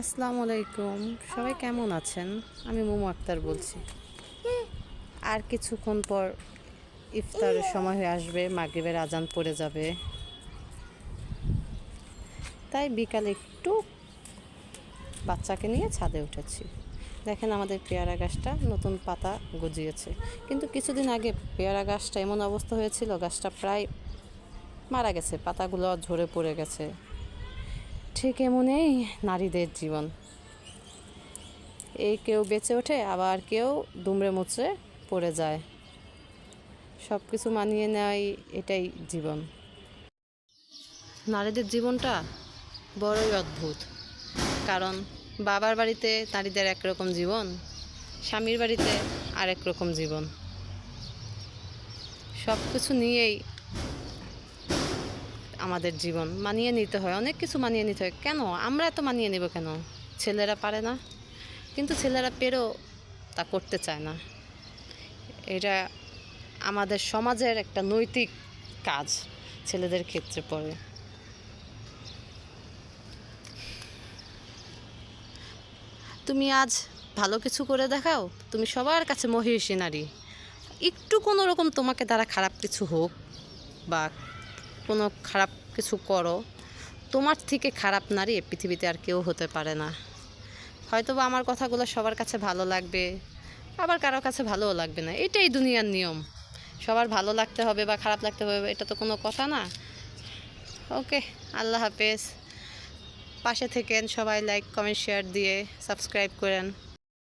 আসসালামু আলাইকুম। সবাই কেমন আছেন? আমি মোমো আক্তার বলছি। আর কিছুক্ষণ পর ইফতারের সময় হয়ে আসবে, মাগরিবের আজান পড়ে যাবে। তাই বিকালে একটু বাচ্চাকে নিয়ে ছাদে উঠেছি। দেখেন আমাদের পেয়ারা গাছটা নতুন পাতা গজিয়েছে, কিন্তু কিছুদিন আগে পেয়ারা গাছটা এমন অবস্থা হয়েছিল, গাছটা প্রায় মারা গেছে, পাতাগুলো ঝরে পড়ে গেছে। ঠিক এমনই নারীদের জীবন, এই কেউ বেঁচে ওঠে, আবার কেউ দুমড়ে মুচড়ে পড়ে যায়। সব কিছু মানিয়ে নেওয়াই এটাই জীবন। নারীদের জীবনটা বড়ই অদ্ভুত, কারণ বাবার বাড়িতে নারীদের একরকম জীবন, স্বামীর বাড়িতে আরেক রকম জীবন। সব কিছু নিয়েই আমাদের জীবন মানিয়ে নিতে হয়, অনেক কিছু মানিয়ে নিতে হয়। কেন আমরা এত মানিয়ে নেব কেন? ছেলেরা পারে না? কিন্তু ছেলেরা পেরেও তা করতে চায় না। এটা আমাদের সমাজের একটা নৈতিক কাজ ছেলেদের ক্ষেত্রে পড়ে। তুমি আজ ভালো কিছু করে দেখাও, তুমি সবার কাছে মহিষী নারী। একটু কোনো রকম তোমাকে দ্বারা খারাপ কিছু হোক বা কোনো খারাপ কিছু করো, তোমার থেকে খারাপ নারী পৃথিবীতে আর কেউ হতে পারে না। হয়তো বা আমার কথাগুলো সবার কাছে ভালো লাগবে, আবার কারো কাছে ভালোও লাগবে না। এটাই দুনিয়ার নিয়ম। সবার ভালো লাগতে হবে বা খারাপ লাগতে হবে এটা তো কোনো কথা না। ওকে, আল্লাহ হাফেজ। পাশে থেকেন সবাই, লাইক কমেন্ট শেয়ার দিয়ে সাবস্ক্রাইব করেন।